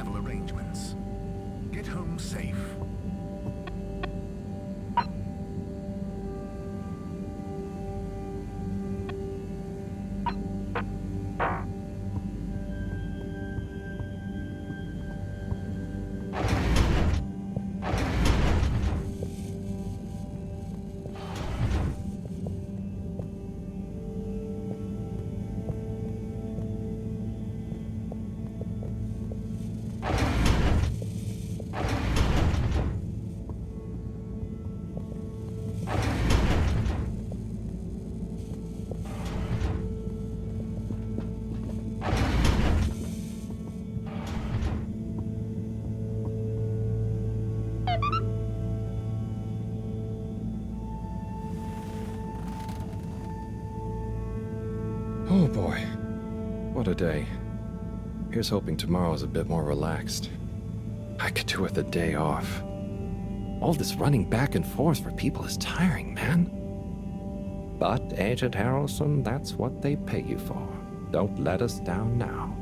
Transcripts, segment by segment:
travel arrangements. Get home safe. Oh boy, what a day. Here's hoping tomorrow's a bit more relaxed. I could do with a day off. All this running back and forth for people is tiring, man. But, Agent Harrelson, that's what they pay you for. Don't let us down now.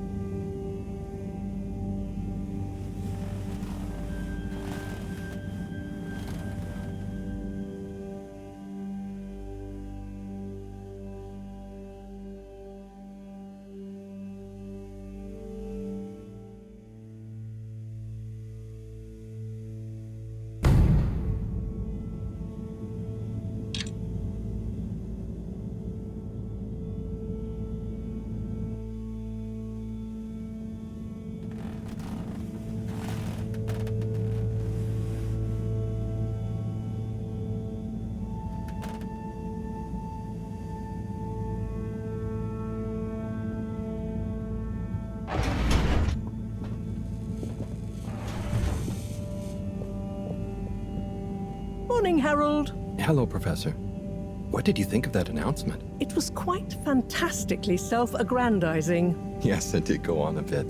Morning, Harold. Hello, Professor. What did you think of that announcement? It was quite fantastically self-aggrandizing. Yes, it did go on a bit.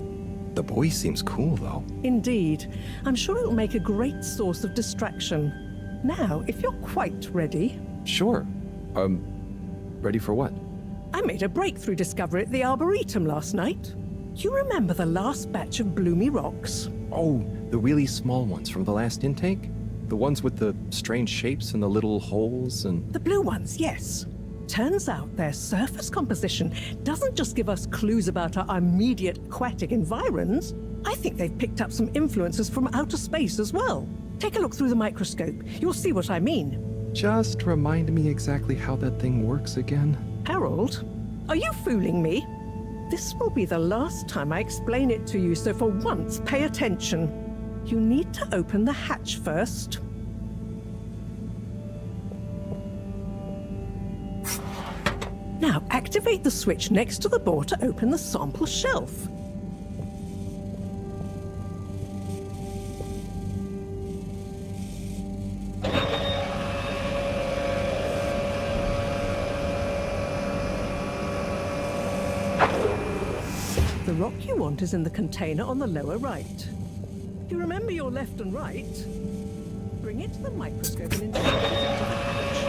The boy seems cool, though. Indeed. I'm sure it'll make a great source of distraction. Now, if you're quite ready... Sure. Ready for what? I made a breakthrough discovery at the Arboretum last night. You remember the last batch of bloomy rocks? Oh, the really small ones from the last intake? The ones with the strange shapes and the little holes and... The blue ones, yes. Turns out their surface composition doesn't just give us clues about our immediate aquatic environs. I think they've picked up some influences from outer space as well. Take a look through the microscope. You'll see what I mean. Just remind me exactly how that thing works again. Harold, are you fooling me? This will be the last time I explain it to you, so for once, pay attention. You need to open the hatch first. Now, activate the switch next to the door to open the sample shelf. The rock you want is in the container on the lower right. You remember your left and right? Bring it to the microscope and insert it into the hatch.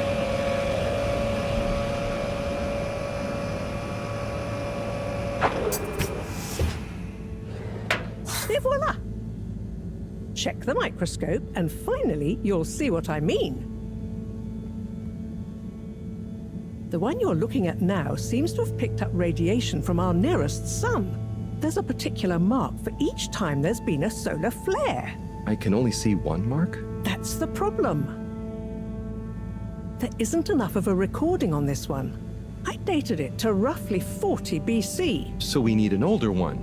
Et voila! Check the microscope and finally you'll see what I mean. The one you're looking at now seems to have picked up radiation from our nearest sun. There's a particular mark for each time there's been a solar flare. I can only see one mark? That's the problem. There isn't enough of a recording on this one. I dated it to roughly 40 BC. So we need an older one.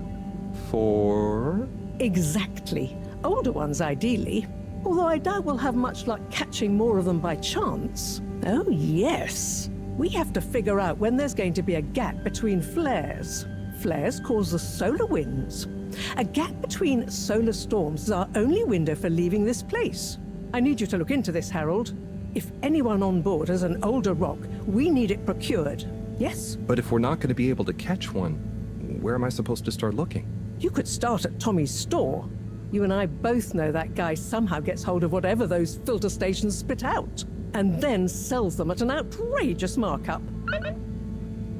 For... Exactly. Older ones, ideally. Although I doubt we'll have much luck catching more of them by chance. Oh, yes. We have to figure out when there's going to be a gap between flares. Flares cause the solar winds. A gap between solar storms is our only window for leaving this place. I need you to look into this, Harold. If anyone on board has an older rock, we need it procured. Yes? But if we're not going to be able to catch one, where am I supposed to start looking? You could start at Tommy's store. You and I both know that guy somehow gets hold of whatever those filter stations spit out, and then sells them at an outrageous markup.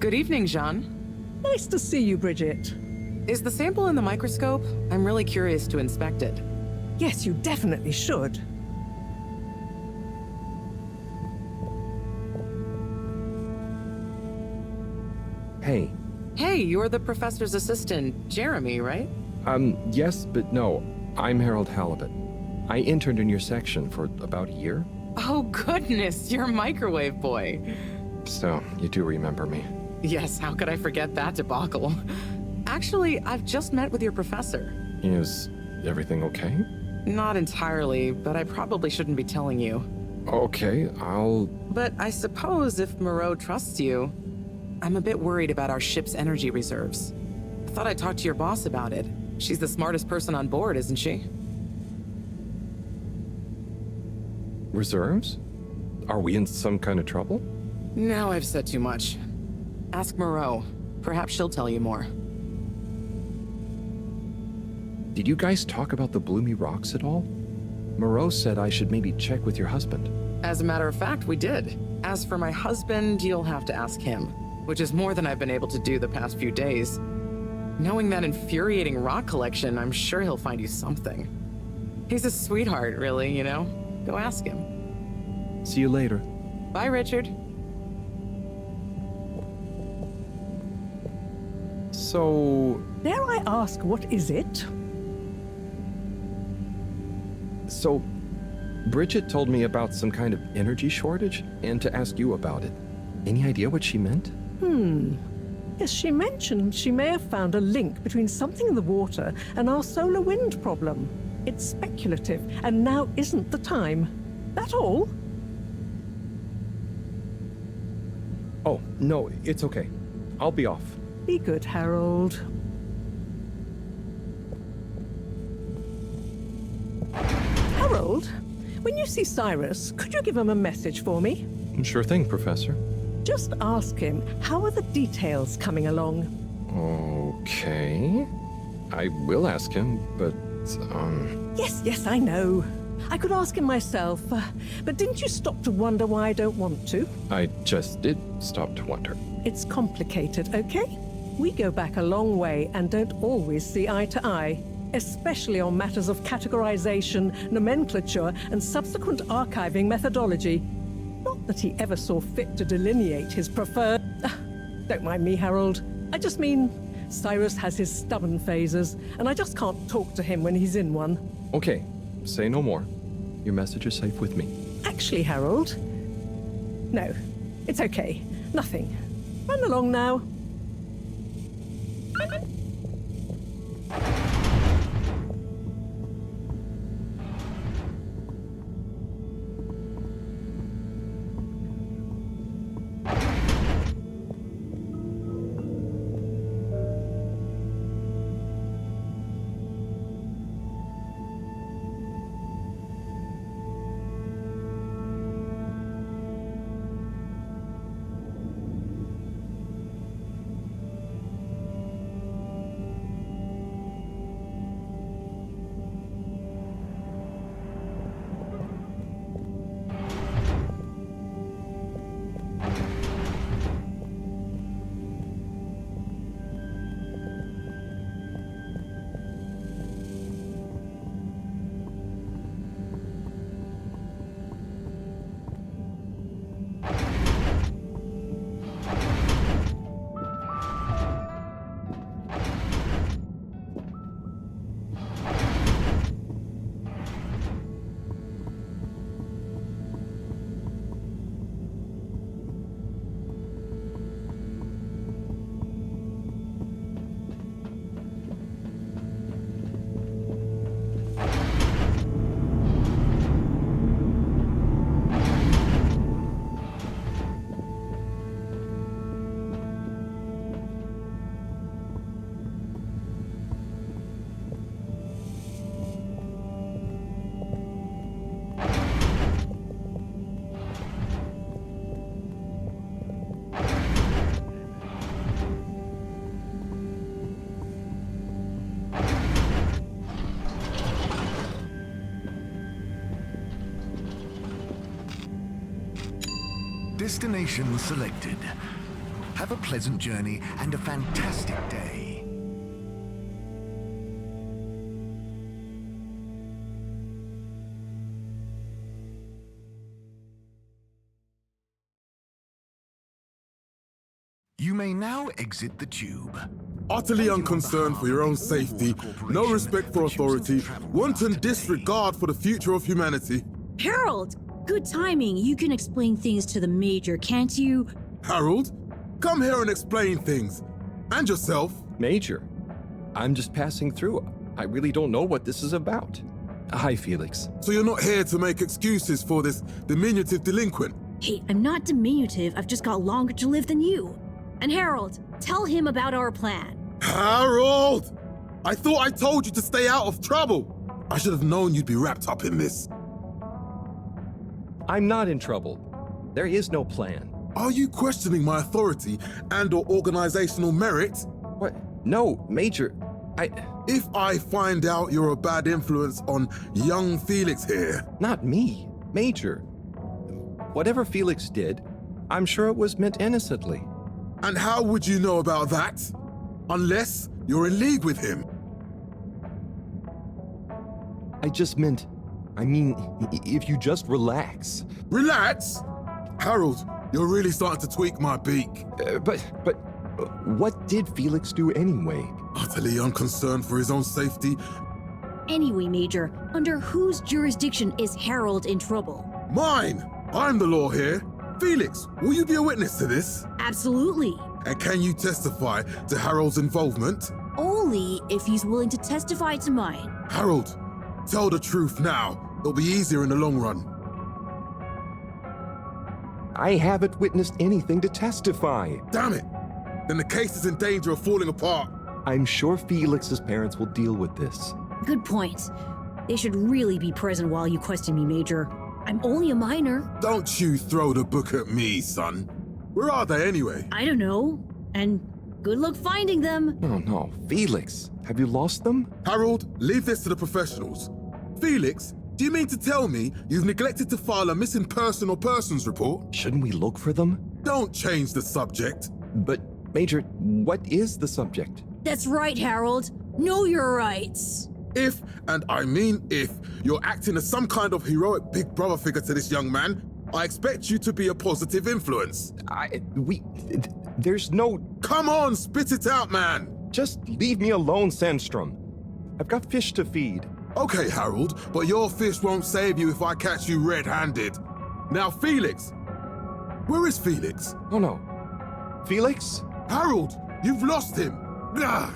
Good evening, Jean. Nice to see you, Bridget. Is the sample in the microscope? I'm really curious to inspect it. Yes, you definitely should. Hey. Hey, you're the professor's assistant, Jeremy, right? Yes, but no. I'm Harold Halibut. I interned in your section for about a year. Oh goodness, you're Microwave Boy. So, you do remember me. Yes, how could I forget that debacle? Actually, I've just met with your professor. Is everything okay? Not entirely, but I probably shouldn't be telling you. Okay, But I suppose if Moreau trusts you, I'm a bit worried about our ship's energy reserves. I thought I'd talk to your boss about it. She's the smartest person on board, isn't she? Reserves? Are we in some kind of trouble? Now I've said too much. Ask Moreau. Perhaps she'll tell you more. Did you guys talk about the Bloomy Rocks at all? Moreau said I should maybe check with your husband. As a matter of fact, we did. As for my husband, you'll have to ask him, which is more than I've been able to do the past few days. Knowing that infuriating rock collection, I'm sure he'll find you something. He's a sweetheart, really, you know? Go ask him. See you later. Bye, Richard. So... Dare I ask, what is it? So... Bridget told me about some kind of energy shortage, and to ask you about it. Any idea what she meant? Yes, she mentioned she may have found a link between something in the water and our solar wind problem. It's speculative, and now isn't the time. That all? Oh, no, it's okay. I'll be off. Be good, Harold. Harold, when you see Cyrus, could you give him a message for me? Sure thing, Professor. Just ask him, how are the details coming along? Okay. I will ask him, but, Yes, I know. I could ask him myself, but didn't you stop to wonder why I don't want to? I just did stop to wonder. It's complicated, okay? We go back a long way and don't always see eye to eye, especially on matters of categorization, nomenclature, and subsequent archiving methodology. Not that he ever saw fit to delineate his preferred... Don't mind me, Harold. I just mean, Cyrus has his stubborn phases, and I just can't talk to him when he's in one. Okay, say no more. Your message is safe with me. Actually, Harold... No, it's okay. Nothing. Run along now. Destination selected. Have a pleasant journey and a fantastic day. may now exit the tube. Utterly unconcerned for your own safety, no respect for authority, wanton disregard for the future of humanity. Harold! Good timing. You can explain things to the Major, can't you? Harold, come here and explain things. And yourself. Major, I'm just passing through. I really don't know what this is about. Hi, Felix. So you're not here to make excuses for this diminutive delinquent? Hey, I'm not diminutive. I've just got longer to live than you. And Harold, tell him about our plan. Harold! I thought I told you to stay out of trouble. I should have known you'd be wrapped up in this. I'm not in trouble. There is no plan. Are you questioning my authority and/or organizational merit? What? No, Major. If I find out you're a bad influence on young Felix here. Not me. Major. Whatever Felix did, I'm sure it was meant innocently. And how would you know about that? Unless you're in league with him. I mean, if you just relax. Relax? Harold, you're really starting to tweak my beak. But what did Felix do anyway? Utterly unconcerned for his own safety. Anyway, Major, under whose jurisdiction is Harold in trouble? Mine! I'm the law here. Felix, will you be a witness to this? Absolutely. And can you testify to Harold's involvement? Only if he's willing to testify to mine. Harold, tell the truth now. It'll be easier in the long run. I haven't witnessed anything to testify. Damn it! Then the case is in danger of falling apart. I'm sure Felix's parents will deal with this. Good point. They should really be present while you question me, Major. I'm only a minor. Don't you throw the book at me, son. Where are they anyway? I don't know. And good luck finding them. No, Felix. Have you lost them? Harold, leave this to the professionals. Felix, do you mean to tell me you've neglected to file a missing person or persons report? Shouldn't we look for them? Don't change the subject. But, Major, what is the subject? That's right, Harold. Know your rights. If, and I mean if, you're acting as some kind of heroic big brother figure to this young man, I expect you to be a positive influence. There's no... Come on, spit it out, man! Just leave me alone, Sandstrom. I've got fish to feed. Okay, Harold, but your fish won't save you if I catch you red-handed. Now, Felix! Where is Felix? Oh no. Felix? Harold, you've lost him! Ugh.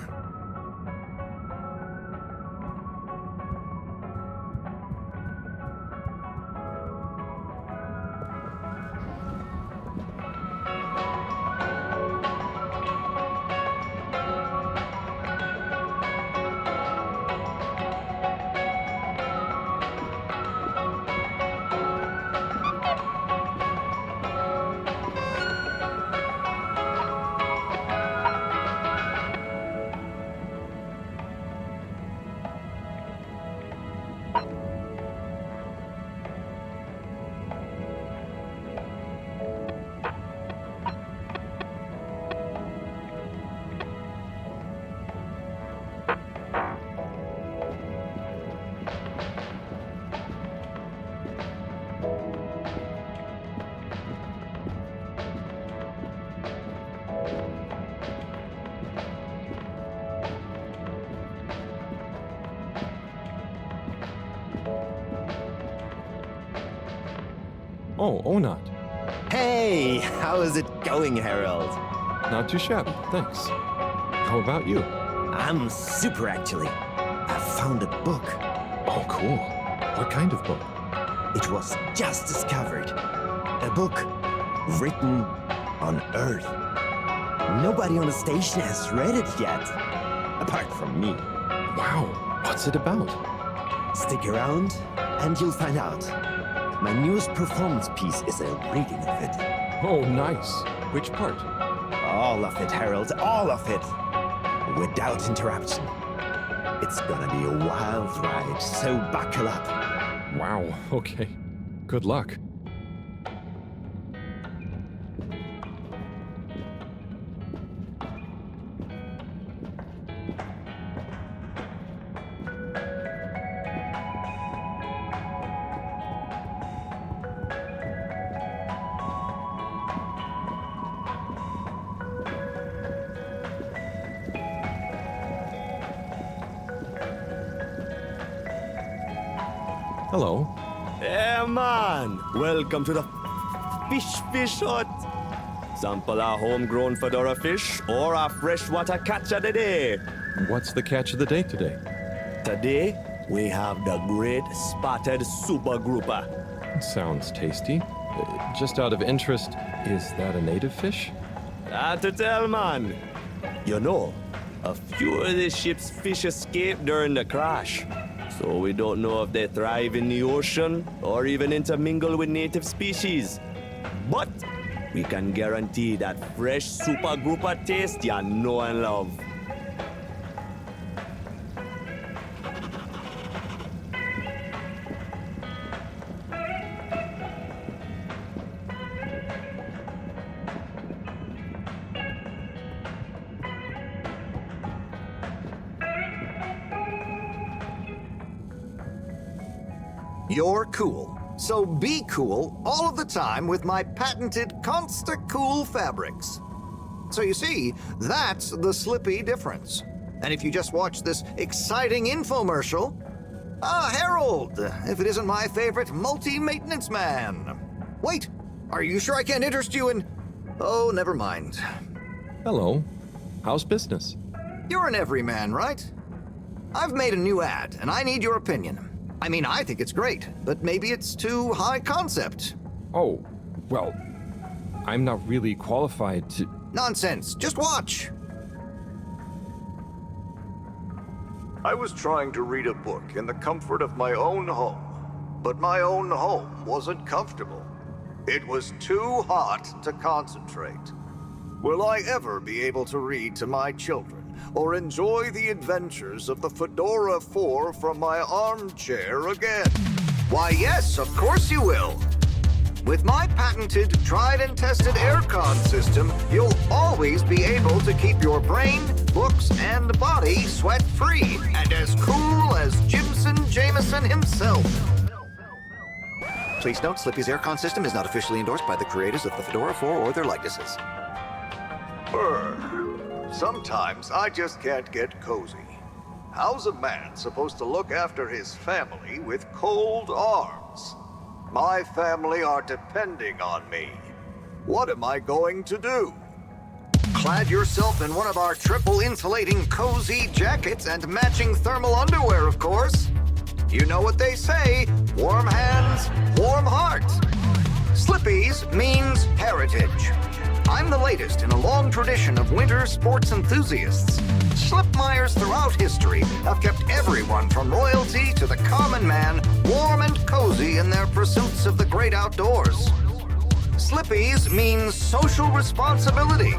Oh, Onat. Hey, how is it going, Harold? Not too shabby, thanks. How about you? I'm super, actually. I found a book. Oh, cool. What kind of book? It was just discovered. A book written on Earth. Nobody on the station has read it yet, apart from me. Wow, what's it about? Stick around, and you'll find out. My newest performance piece is a reading of it. Oh, nice. Which part? All of it, Harold, all of it. Without interruption. It's gonna be a wild ride, so buckle up. Wow, okay. Good luck. Hello. Yeah, man. Welcome to the fish hut. Sample a homegrown fedora fish or a freshwater catch of the day. What's the catch of the day today? Today, we have the great spotted super grouper. Sounds tasty. Just out of interest, is that a native fish? Hard to tell, man. You know, a few of the ship's fish escaped during the crash. So we don't know if they thrive in the ocean or even intermingle with native species. But we can guarantee that fresh super grouper taste you know and love. You're cool. So be cool all of the time with my patented Consta-Cool fabrics. So you see, that's the Slippy difference. And if you just watch this exciting infomercial, Harold, if it isn't my favorite multi-maintenance man. Wait, are you sure I can't interest you in... Oh, never mind. Hello. How's business? You're an everyman, right? I've made a new ad, and I need your opinion. I mean, I think it's great, but maybe it's too high concept. Oh, well, I'm not really qualified to... Nonsense. Just watch. I was trying to read a book in the comfort of my own home, but my own home wasn't comfortable. It was too hot to concentrate. Will I ever be able to read to my children or enjoy the adventures of the Fedora 4 from my armchair again? Why, yes, of course you will. With my patented, tried and tested aircon system, you'll always be able to keep your brain, books, and body sweat-free and as cool as Jimson Jameson himself. Please note, Slippy's aircon system is not officially endorsed by the creators of the Fedora 4 or their likenesses. Sometimes I just can't get cozy. How's a man supposed to look after his family with cold arms? My family are depending on me. What am I going to do? Clad yourself in one of our triple insulating cozy jackets and matching thermal underwear, of course. You know what they say, warm hands, warm heart. Slippy's means heritage. I'm the latest in a long tradition of winter sports enthusiasts. Schlipmeyers throughout history have kept everyone from royalty to the common man warm and cozy in their pursuits of the great outdoors. Slippy's means social responsibility.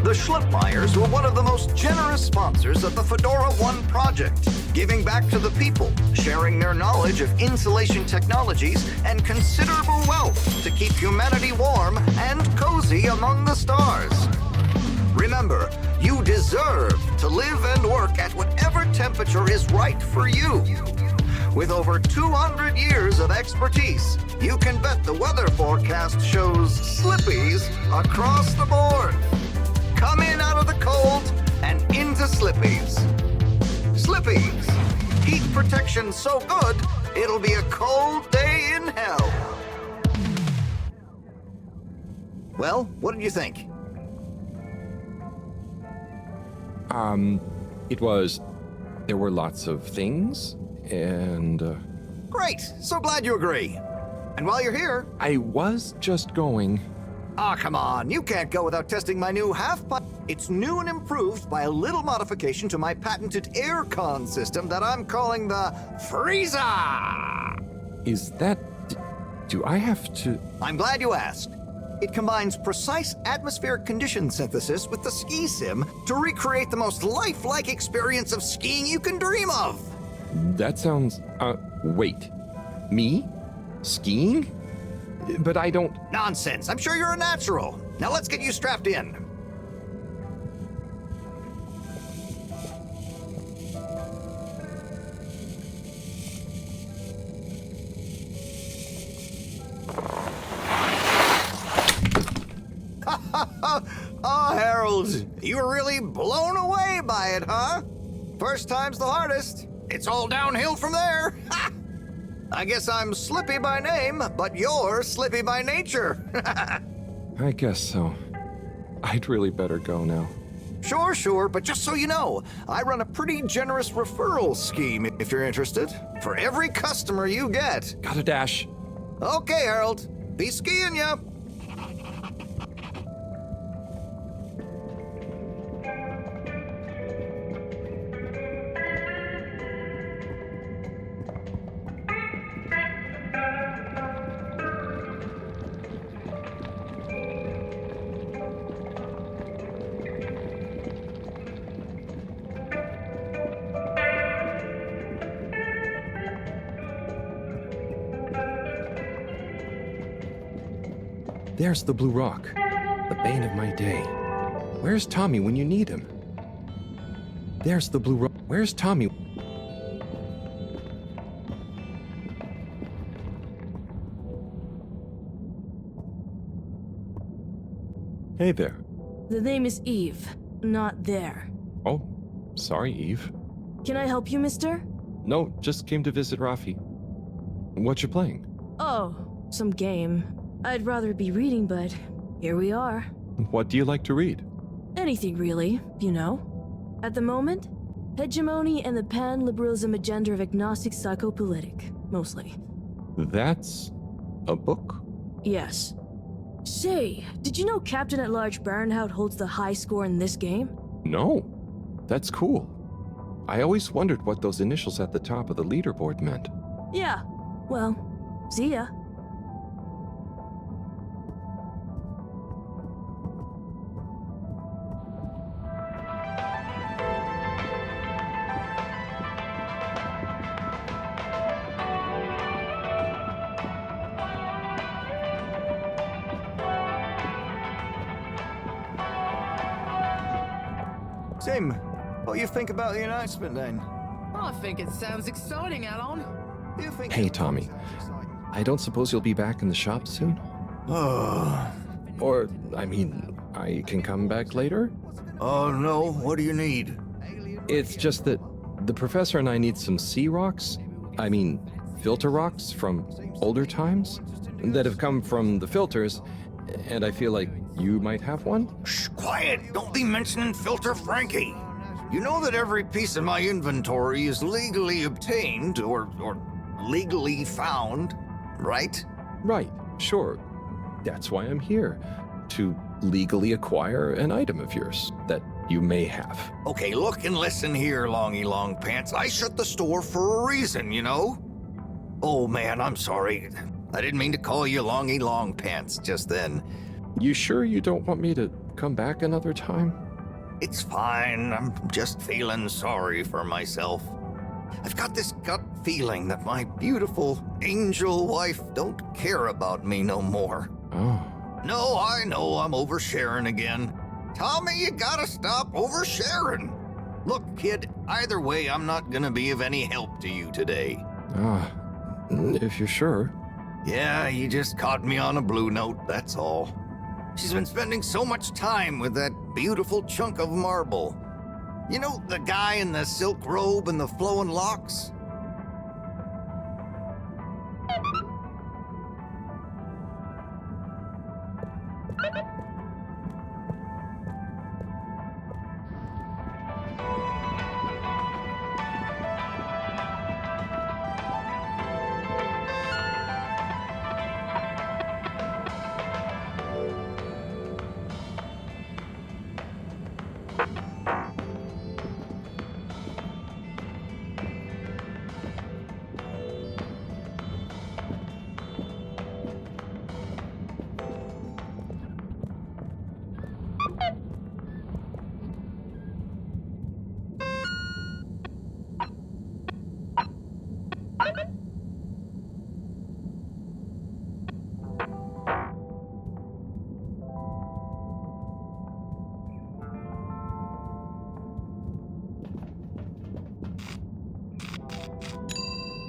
The Schlipmeyers were one of the most generous sponsors of the Fedora 1 project, giving back to the people, sharing their knowledge of insulation technologies and considerable wealth to keep humanity warm and cozy among the stars. Remember, you deserve to live and work at whatever temperature is right for you. With over 200 years of expertise, you can bet the weather forecast shows Slippies across the board. Come in out of the cold and into Slippies. Slippies. Heat protection so good, it'll be a cold day in hell. Well, what did you think? There were lots of things, and... Great! So glad you agree. And while you're here... I was just going... Ah, come on. You can't go without testing my new half-pipe. It's new and improved by a little modification to my patented aircon system that I'm calling the Freezer. Is that... do I have to... I'm glad you asked. It combines precise atmospheric condition synthesis with the ski sim to recreate the most lifelike experience of skiing you can dream of. That sounds... wait. Me? Skiing? But I don't... Nonsense. I'm sure you're a natural. Now let's get you strapped in. Oh, Harold, you were really blown away by it, huh? First time's the hardest. It's all downhill from there. Ha! I guess I'm Slippy by name, but you're Slippy by nature. I guess so. I'd really better go now. Sure, but just so you know, I run a pretty generous referral scheme if you're interested. For every customer you get. Gotta dash. Okay, Harold. Be skiing ya. There's the Blue Rock, the bane of my day. Where's Tommy when you need him? There's the Blue Rock. Where's Tommy? Hey there. The name is Eve, not there. Oh, sorry, Eve. Can I help you, mister? No, just came to visit Rafi. What you playing? Oh, some game. I'd rather be reading, but here we are. What do you like to read? Anything really, you know. At the moment, hegemony and the pan-liberalism agenda of agnostic psychopolitic, mostly. That's a book? Yes. Say, did you know Captain at Large Baronhout holds the high score in this game? No. That's cool. I always wondered what those initials at the top of the leaderboard meant. Yeah. Well, see ya. Sim, what do you think about the announcement then? I think it sounds exciting, Alan. Do you think Hey, Tommy. I don't suppose you'll be back in the shop soon? Oh, Or, I mean, I can come back later? oh no, what do you need? It's just that the professor and I need some sea rocks. I mean, filter rocks from older times that have come from the filters, and I feel like you might have one? Shh, quiet! Don't be mentioning Filter Frankie! You know that every piece of my inventory is legally obtained, or legally found, right? Right, sure. That's why I'm here. To legally acquire an item of yours that you may have. Okay, look and listen here, Longy Long Pants. I shut the store for a reason, you know? Oh man, I'm sorry. I didn't mean to call you Longy Long Pants just then. You sure you don't want me to come back another time? It's fine. I'm just feeling sorry for myself. I've got this gut feeling that my beautiful angel wife don't care about me no more. Oh. No, I know I'm oversharing again. Tommy, you gotta stop oversharing. Look, kid, either way, I'm not gonna be of any help to you today. Ah, if you're sure. Yeah, you just caught me on a blue note, that's all. She's been spending so much time with that beautiful chunk of marble. You know, the guy in the silk robe and the flowing locks?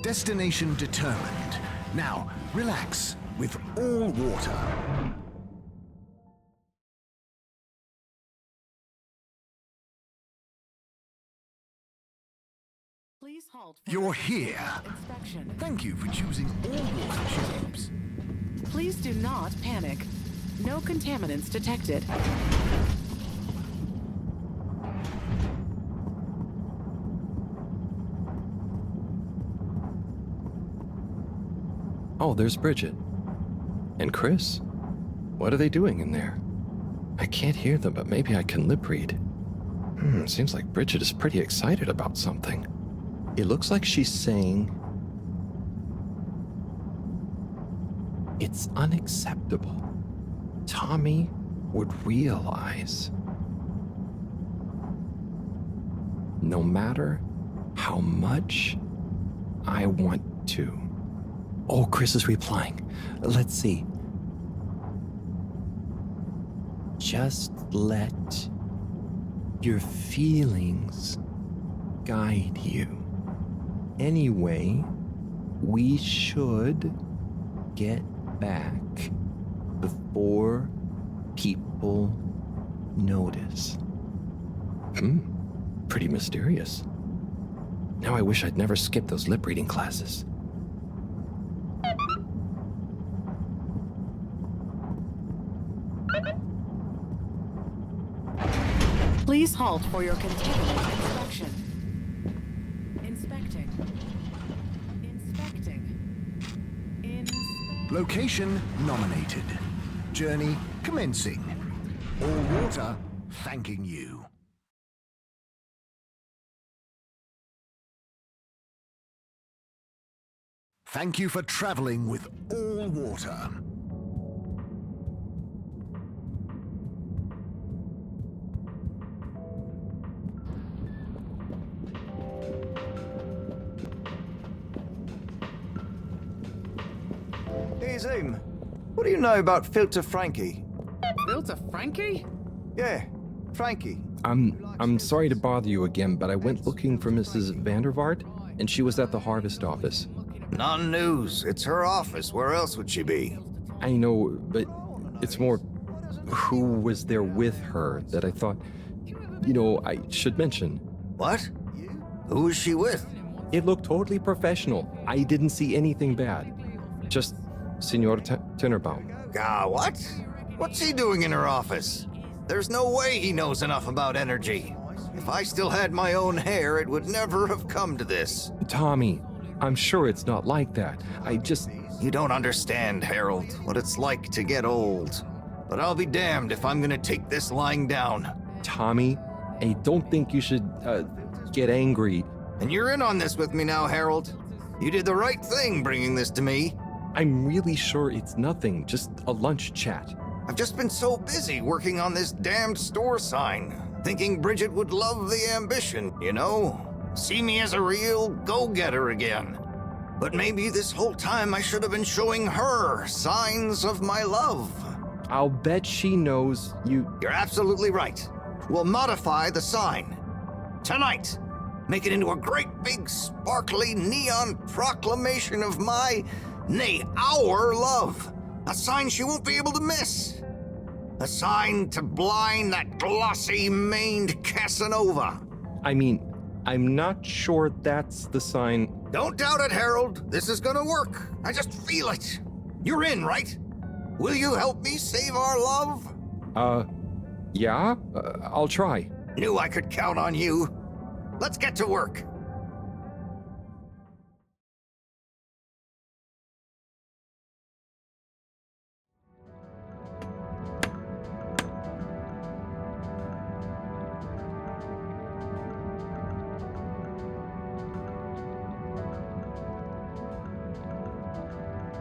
Destination determined. Now, relax with all water. Please halt. You're here. Thank you for choosing all water ships. Please do not panic. No contaminants detected. Oh, there's Bridget. And Chris? What are they doing in there? I can't hear them, but maybe I can lip read. Seems like Bridget is pretty excited about something. It looks like she's saying, "It's unacceptable. Tommy would realize. No matter how much I want to." Oh, Chris is replying. Let's see. Just let your feelings guide you. Anyway, we should get back before people notice. Pretty mysterious. Now I wish I'd never skipped those lip reading classes. Please halt for your contaminant inspection. Inspecting. Location nominated. Journey commencing. All water thanking you. Thank you for traveling with all water. Hey, Zoom. What do you know about Filter Frankie? Filter Frankie? Yeah, Frankie. I'm sorry to bother you again, but I went looking for Mrs. Vandervaart, and she was at the harvest office. Non-news. It's her office. Where else would she be? I know, but it's more who was there with her that I thought, I should mention. What? Who was she with? It looked totally professional. I didn't see anything bad. Just Senor Tenenbaum. What? What's he doing in her office? There's no way he knows enough about energy. If I still had my own hair, it would never have come to this. Tommy, I'm sure it's not like that. You don't understand, Harold, what it's like to get old. But I'll be damned if I'm gonna take this lying down. Tommy, I don't think you should, get angry. And you're in on this with me now, Harold. You did the right thing bringing this to me. I'm really sure it's nothing, just a lunch chat. I've just been so busy working on this damned store sign, thinking Bridget would love the ambition, See me as a real go-getter again. But maybe this whole time I should have been showing her signs of my love. I'll bet she knows you... You're absolutely right. We'll modify the sign. Tonight. Make it into a great big sparkly neon proclamation of our love. A sign she won't be able to miss. A sign to blind that glossy-maned Casanova. I'm not sure that's the sign. Don't doubt it, Harold. This is gonna work. I just feel it. You're in, right? Will you help me save our love? Yeah? I'll try. Knew I could count on you. Let's get to work.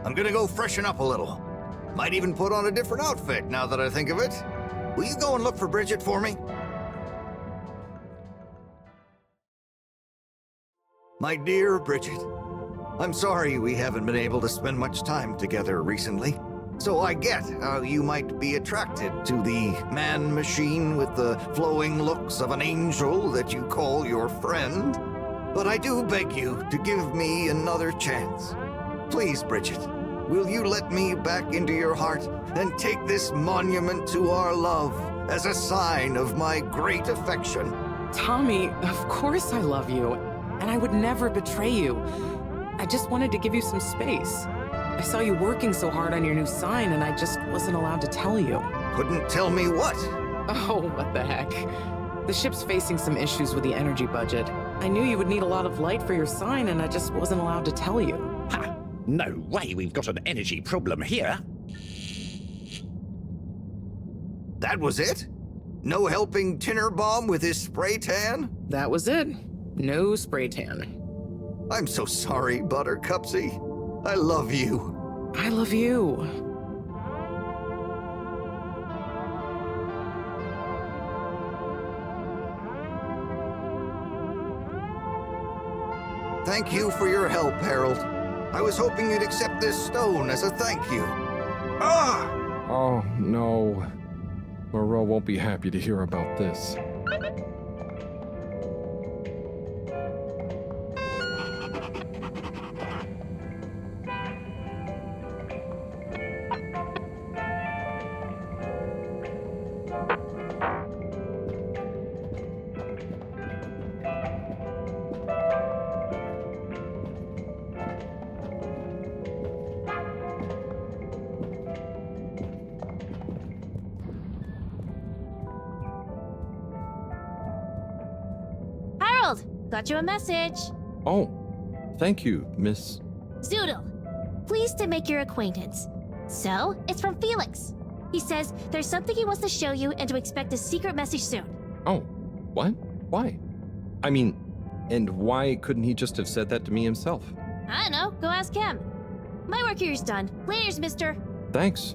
I'm gonna go freshen up a little. Might even put on a different outfit now that I think of it. Will you go and look for Bridget for me? My dear Bridget, I'm sorry we haven't been able to spend much time together recently. So I get how you might be attracted to the man-machine with the flowing looks of an angel that you call your friend. But I do beg you to give me another chance. Please, Bridget, will you let me back into your heart and take this monument to our love as a sign of my great affection? Tommy, of course I love you, and I would never betray you. I just wanted to give you some space. I saw you working so hard on your new sign, and I just wasn't allowed to tell you. Couldn't tell me what? Oh, what the heck. The ship's facing some issues with the energy budget. I knew you would need a lot of light for your sign, and I just wasn't allowed to tell you. Ha! No way we've got an energy problem here. That was it? No helping Tinnerbomb with his spray tan? That was it. No spray tan. I'm so sorry, Buttercupsy. I love you. I love you. Thank you for your help, Harold. I was hoping you'd accept this stone as a thank you. Ah! Oh, no. Moreau won't be happy to hear about this. Got you a message. Oh, thank you, Miss... Zoodle. Pleased to make your acquaintance. So, it's from Felix. He says there's something he wants to show you and to expect a secret message soon. Oh, what? Why? I mean, and why couldn't he just have said that to me himself? I don't know. Go ask him. My work here's done. Laters, mister. Thanks.